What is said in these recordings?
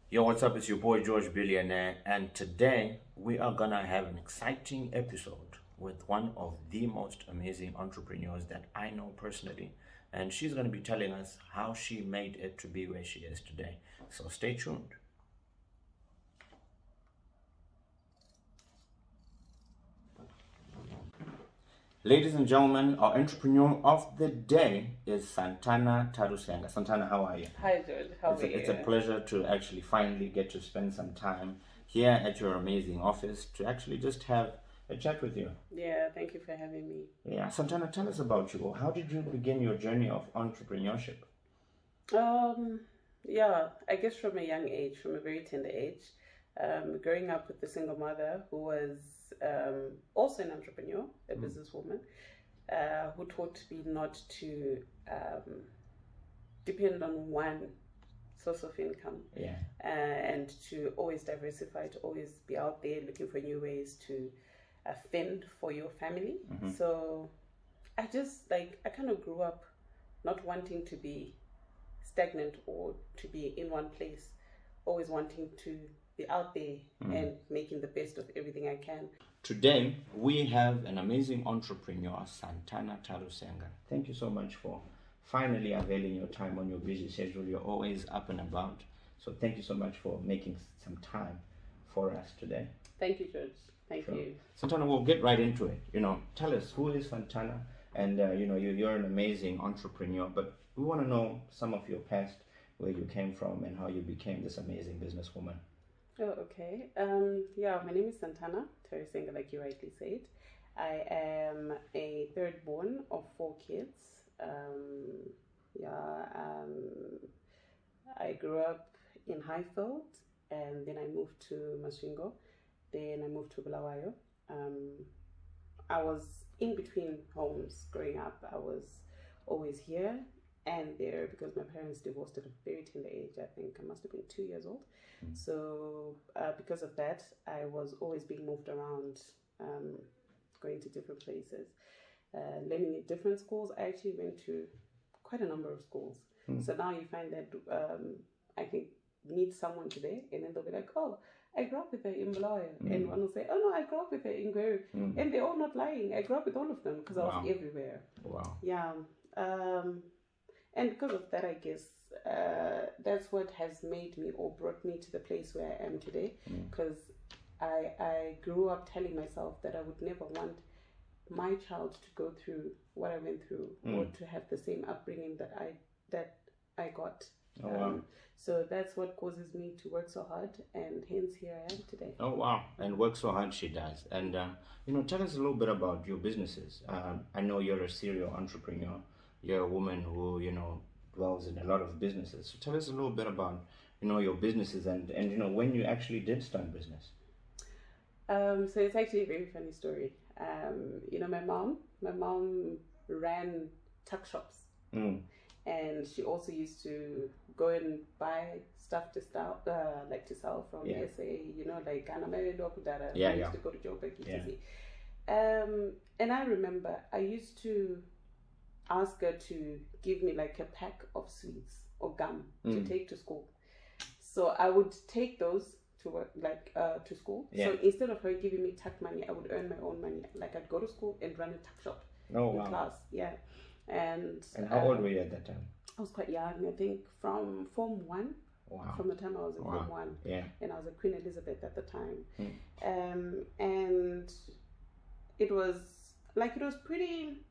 Yo, what's up? It's your boy George Billionaire, and today we are gonna have an exciting episode with one of the most amazing entrepreneurs that I know personally, and she's gonna be telling us how she made it to be where she is today. So stay tuned. Ladies and gentlemen, our entrepreneur of the day is Santana Tarusenga. Santana, how are you? Hi, George. How are It's a you? pleasure to actually finally get to spend some time here at your amazing office to actually just have a chat with you. Yeah, thank you for having me. Yeah, Santana, tell us about you. How did you begin your journey of entrepreneurship? Um, yeah, I guess from a young age, from a very tender age, growing up with a single mother who was also an entrepreneur, a businesswoman, who taught me not to depend on one source of income, Yeah. and to always diversify, to always be out there looking for new ways to fend for your family. So I kind of grew up not wanting to be stagnant or to be in one place, always wanting to be out there and making the best of everything I can. Today, we have an amazing entrepreneur, Santana Tarusenga. Thank you so much for finally availing your time on your busy schedule. You're always up and about. So thank you so much for making some time for us today. Thank you, George. Thank you. Santana, we'll get right into it. Tell us, who is Santana? And, you're an amazing entrepreneur, but we want to know some of your past, where you came from, and how you became this amazing businesswoman. Oh, okay. Yeah, my name is Santana Tarusenga, like you rightly said. I am a third born of four kids. Yeah, I grew up in Highfield, and then I moved to Masvingo. Then I moved to Bulawayo. I was in between homes growing up. I was always here and there because my parents divorced at a very tender age. I think I must have been 2 years old. So because of that, I was always being moved around, going to different places, learning in different schools. I actually went to quite a number of schools. So now you find that I can meet someone today and then they'll be like, oh, I grew up with her in Malawi. And one will say, oh no, I grew up with her in Gweru. And they're all not lying. I grew up with all of them because I was everywhere. Wow. Yeah. And because of that, I guess that's what has made me or brought me to the place where I am today. Because I grew up telling myself that I would never want my child to go through what I went through or to have the same upbringing that I got. Oh, wow. So that's what causes me to work so hard, and hence here I am today. Oh, wow. And work so hard she does. And, tell us a little bit about your businesses. I know you're a serial entrepreneur. You're a woman who, dwells in a lot of businesses. So tell us a little bit about, your businesses and when you actually did start business. So it's actually a very funny story. My mom ran tuck shops. And she also used to go and buy stuff to sell, from SA, like Anamello Kudara. Yeah, used yeah. to go to Joburg, etc. And I remember I used to ask her to give me like a pack of sweets or gum to take to school. So I would take those to work, to school. Yeah. So instead of her giving me tuck money, I would earn my own money. Like I'd go to school and run a tuck shop in class. Yeah. And how old were you at that time? I was quite young, I think from Form 1. Wow. From the time I was in Form 1. Yeah. And I was at Queen Elizabeth at the time. And it was pretty,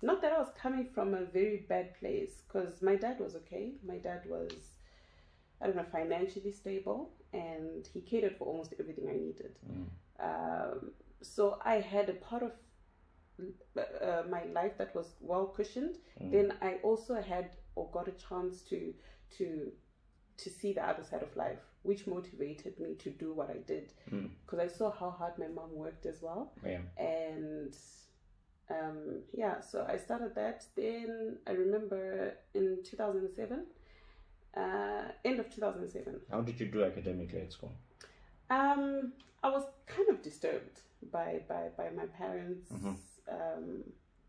not that I was coming from a very bad place, because my dad was okay. My dad was, I don't know, financially stable, and he catered for almost everything I needed. So I had a part of my life that was well cushioned. Then I also had or got a chance to see the other side of life, which motivated me to do what I did, because I saw how hard my mom worked as well. And so I started that. Then I remember in 2007, end of 2007. How did you do academically at school? I was kind of disturbed by my parents'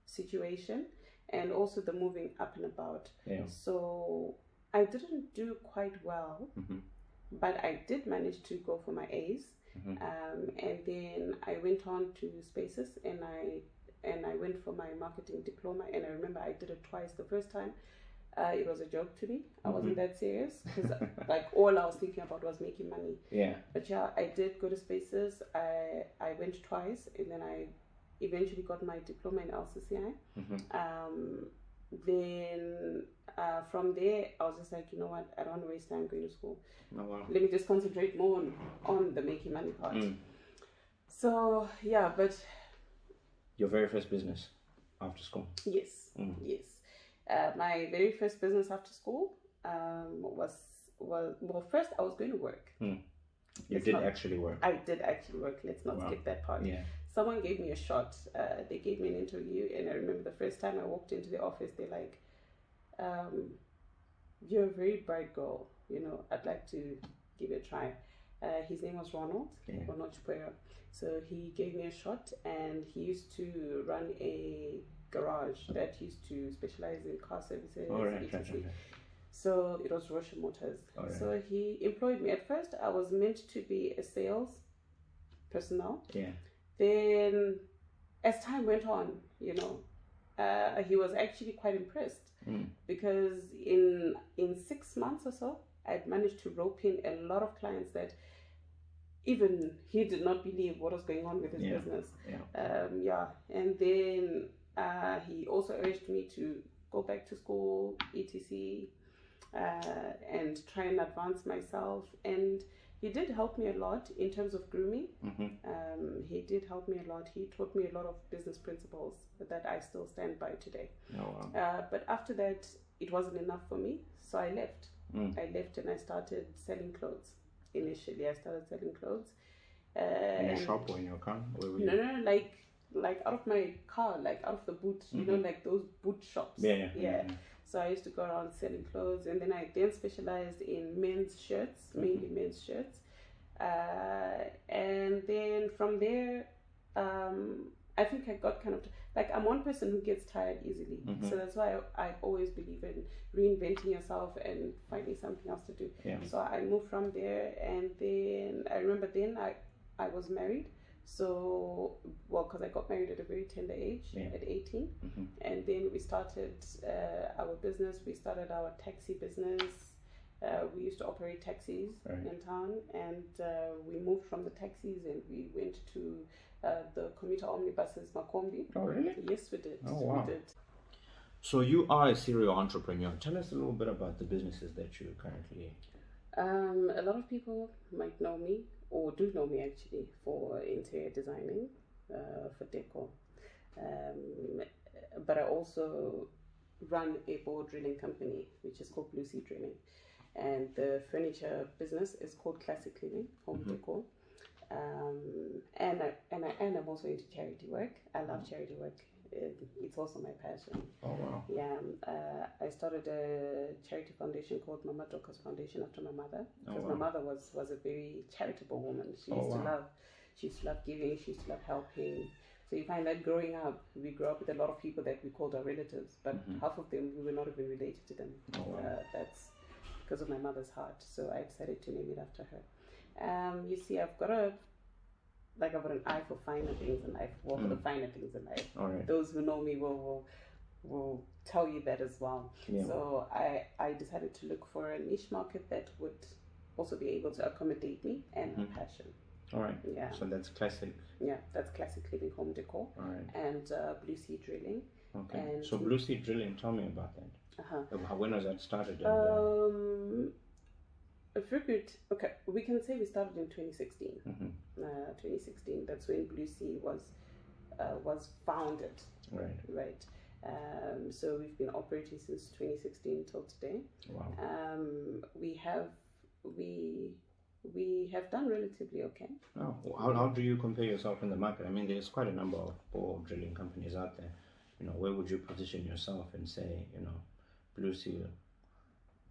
situation, and also the moving up and about. Yeah. So I didn't do quite well but I did manage to go for my A's. And then I went on to Spaces, and I went for my marketing diploma, and I remember I did it twice. The first time, it was a joke to me. I wasn't that serious because like all I was thinking about was making money. Yeah. But yeah, I did go to Spaces. I went twice, and then I eventually got my diploma in LCCI. Then from there, I was just like, you know what? I don't want to waste time going to school. Oh, wow. Let me just concentrate more on the making money part. So yeah, but your very first business after school? Yes, yes. My very first business after school was well. First, I was going to work. You did actually work. I did actually work. Let's not skip that part. Yeah. Someone gave me a shot. They gave me an interview, and I remember the first time I walked into the office, they're like, "You're a very bright girl. You know, I'd like to give it a try." His name was Ronald Chipuero. So he gave me a shot, and he used to run a garage that used to specialize in car services. Right. So it was Roche Motors. So he employed me. At first, I was meant to be a sales personnel. Yeah. Then, as time went on, you know, he was actually quite impressed because in 6 months or so, I'd managed to rope in a lot of clients that even he did not believe what was going on with his business. And then he also urged me to go back to school, etc., and try and advance myself. And he did help me a lot in terms of grooming. He did help me a lot. He taught me a lot of business principles that I still stand by today. Oh, wow. But after that, it wasn't enough for me, so I left. I left and I started selling clothes. Initially, I started selling clothes. In a shop or in your car? No, like out of my car, like out of the boot, you know, like those boot shops. Yeah. So I used to go around selling clothes, and then I specialized in men's shirts, mainly men's shirts. And then from there, I think I got kind of like, I'm one person who gets tired easily. So that's why I always believe in reinventing yourself and finding something else to do. So I moved from there, and then I remember then I was married. So, well, because I got married at a very tender age, at 18. And then we started our business. We started our taxi business. We used to operate taxis in town, and we moved from the taxis and we went to the commuter omnibuses, Makombi. Oh, really? Yes, we did. Oh, wow. We did. So you are a serial entrepreneur. Tell us a little bit about the businesses that you currently... A lot of people might know me, or do know me actually, for interior designing, for decor. But I also run a board drilling company, which is called Blue Sea Drilling. And the furniture business is called Classic Living, Home Decor. And I'm also into charity work. I love charity work. It's also my passion. Oh, wow. Yeah, I started a charity foundation called Mama Doka's Foundation after my mother, because my mother was a very charitable woman. She used to love giving. She used to love helping. So you find that growing up, we grew up with a lot of people that we called our relatives, but half of them we were not even related to them. Oh, wow. That's because of my mother's heart. So I decided to name it after her. You see, I've got an eye for finer things in life, or for the finer things in life. All right. Those who know me will tell you that as well. Yeah. So I decided to look for a niche market that would also be able to accommodate me and my passion. All right. Yeah. So that's classic. Yeah, that's Classic Living Home Decor. All right. And Blue Sea Drilling. Okay. And so Blue Sea Drilling, tell me about that. When was that started? Okay, we can say we started in 2016. 2016. That's when Blue Sea was founded. Right. So we've been operating since 2016 till today. Wow. We have done relatively okay. Oh, how do you compare yourself in the market? I mean, there's quite a number of bore drilling companies out there. You know, where would you position yourself and say, you know, Blue Sea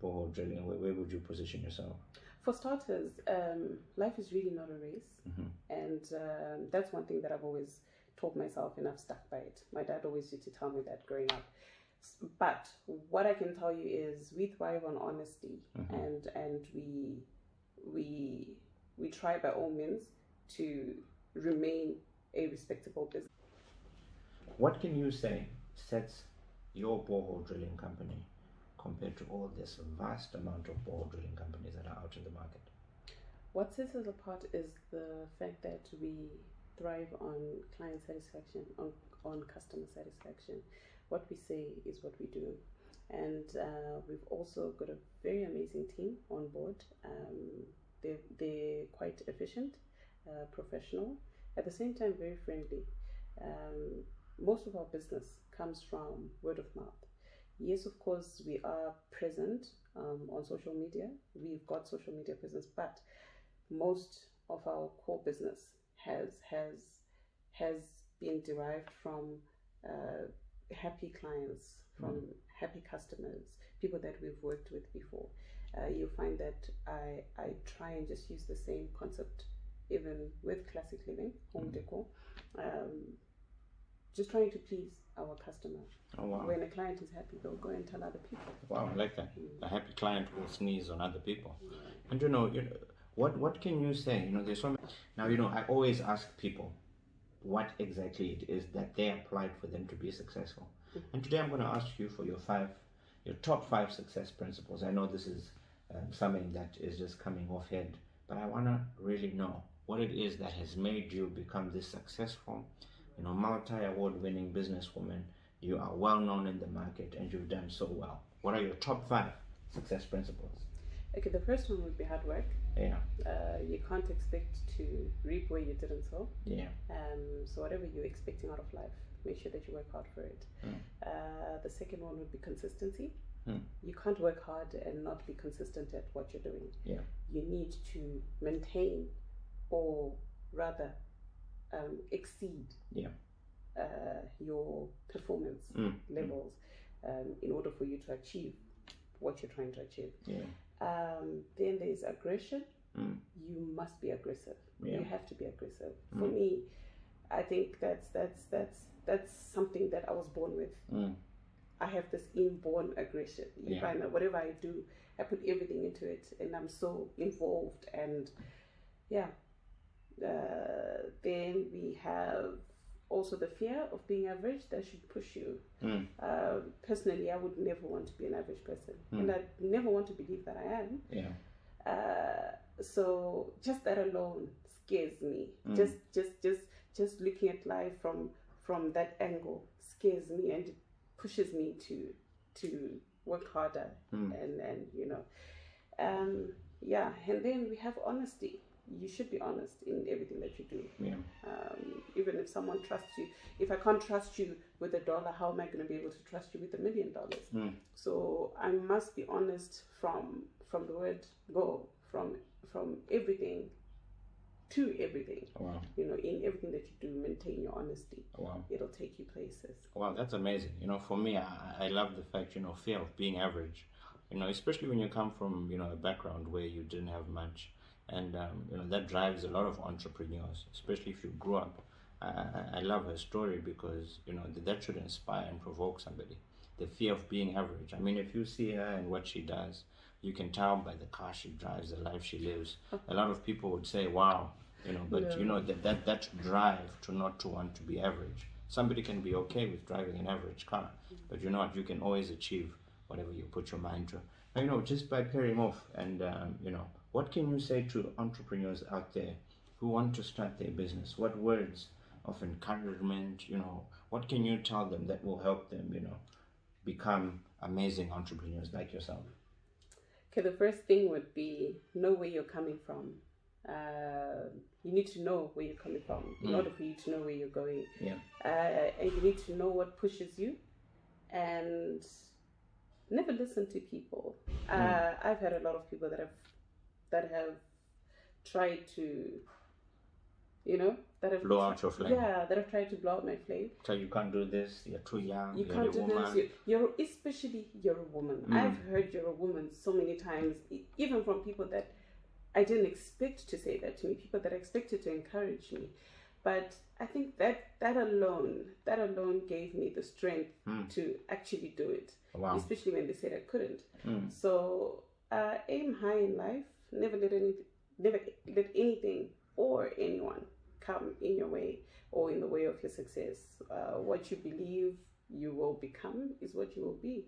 bore drilling? Where would you position yourself? For starters, life is really not a race, and that's one thing that I've always told myself, and I've stuck by it. My dad always used to tell me that growing up. But what I can tell you is we thrive on honesty, and we try by all means to remain a respectable business. What can you say sets your borehole drilling company compared to all this vast amount of borehole drilling companies that are out in the market? What sets us apart is the fact that we thrive on client satisfaction, on customer satisfaction. What we say is what we do. And we've also got a very amazing team on board. They're quite efficient, professional, at the same time very friendly. Most of our business comes from word of mouth. Yes, of course, we are present on social media. We've got social media presence, but most of our core business has been derived from happy clients, from happy customers, people that we've worked with before. You'll find that I try and just use the same concept even with classic living, home decor. Just trying to please our customer. Oh, wow. When a client is happy, they'll go and tell other people. Wow, I like that. A happy client will sneeze on other people. And what can you say? There's so many. Now, I always ask people what exactly it is that they applied for them to be successful. And today I'm going to ask you for your top 5 success principles. I know this is something that is just coming off head, but I want to really know what it is that has made you become this successful, multi-award winning businesswoman. You are well known in the market and you've done so well. What are your top 5 success principles? Okay, the first one would be hard work. Yeah. You can't expect to reap where you didn't sow. Yeah. So whatever you're expecting out of life, make sure that you work hard for it. The second one would be consistency. You can't work hard and not be consistent at what you're doing. Yeah. You need to maintain, or rather exceed your performance levels in order for you to achieve what you're trying to achieve. Yeah. Then there's aggression. You must be aggressive. Yeah. You have to be aggressive. For me, I think that's something that I was born with. I have this inborn aggression. You find that whatever I do, I put everything into it, and I'm so involved. And then we have also the fear of being average that should push you. Personally, I would never want to be an average person, and I never want to believe that I am. Yeah. So just that alone scares me. Just looking at life from that angle scares me, and it pushes me to work harder. And then we have honesty. You should be honest in everything that you do. Yeah. Even if someone trusts you, if I can't trust you with $1, how am I going to be able to trust you with $1 million? So I must be honest from the word go, from everything to everything. Wow. In everything that you do, maintain your honesty. Wow. It'll take you places. Wow, that's amazing. For me, I love the fact, fear of being average. Especially when you come from, a background where you didn't have much. And that drives a lot of entrepreneurs, especially if you grew up. I love her story because that should inspire and provoke somebody. The fear of being average. I mean, if you see her and what she does, you can tell by the car she drives, the life she lives. A lot of people would say, "Wow," but that drive to not to want to be average. Somebody can be okay with driving an average car, but you can always achieve whatever you put your mind to. Just by pairing off and what can you say to entrepreneurs out there who want to start their business? What words of encouragement, what can you tell them that will help them, become amazing entrepreneurs like yourself? Okay, the first thing would be know where you're coming from. You need to know where you're coming from in order for you to know where you're going. Yeah. And you need to know what pushes you, and never listen to people. I've had a lot of people that have tried to, that have blow out your flame. Yeah, that have tried to blow out my flame. So you can't do this. You're too young. You can't do this. Especially you're a woman. I've heard you're a woman so many times, even from people that I didn't expect to say that to me. People that I expected to encourage me, but I think that alone gave me the strength to actually do it. Wow. Especially when they said I couldn't. So aim high in life. Never let success. What you believe you will become is what you will be.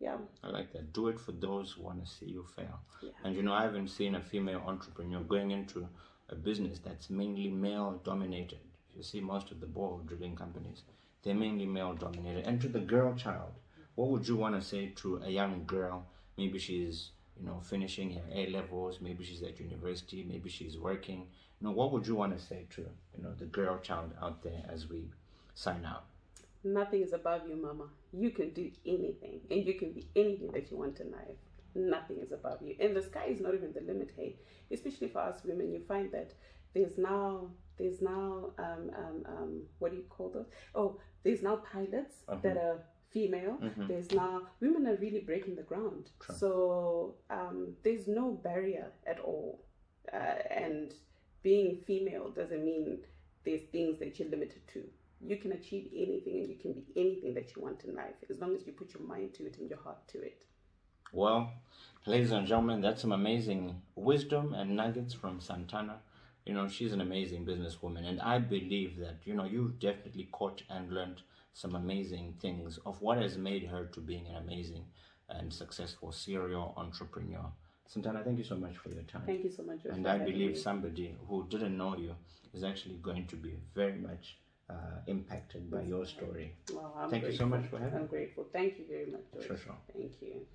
Yeah. I like that. Do it for those who want to see you fail. Yeah. And I haven't seen a female entrepreneur going into a business that's mainly male dominated. You see most of the borehole drilling companies, they're mainly male dominated. And to the girl child, what would you want to say to a young girl? Maybe she's finishing her A levels, maybe she's at university, maybe she's working. What would you want to say to the girl child out there as we sign out? Nothing is above you, mama. You can do anything, and you can be anything that you want in life. Nothing is above you, and the sky is not even the limit. Hey, especially for us women, you find that there's now what do you call those? Oh, there's now pilots that are female. There's now women are really breaking the ground. True. So there's no barrier at all, and being female doesn't mean there's things that you're limited to. You can achieve anything, and you can be anything that you want in life, as long as you put your mind to it and your heart to it. Well, ladies and gentlemen, that's some amazing wisdom and nuggets from Santana. She's an amazing businesswoman, and I believe that, you've definitely caught and learned some amazing things of what has made her to being an amazing and successful serial entrepreneur. Santana, thank you so much for your time. Thank you so much. And I believe somebody who didn't know you is actually going to be very much impacted by your story. Well, thank you so much for having me. I'm grateful. Thank you very much, George. Sure. Thank you.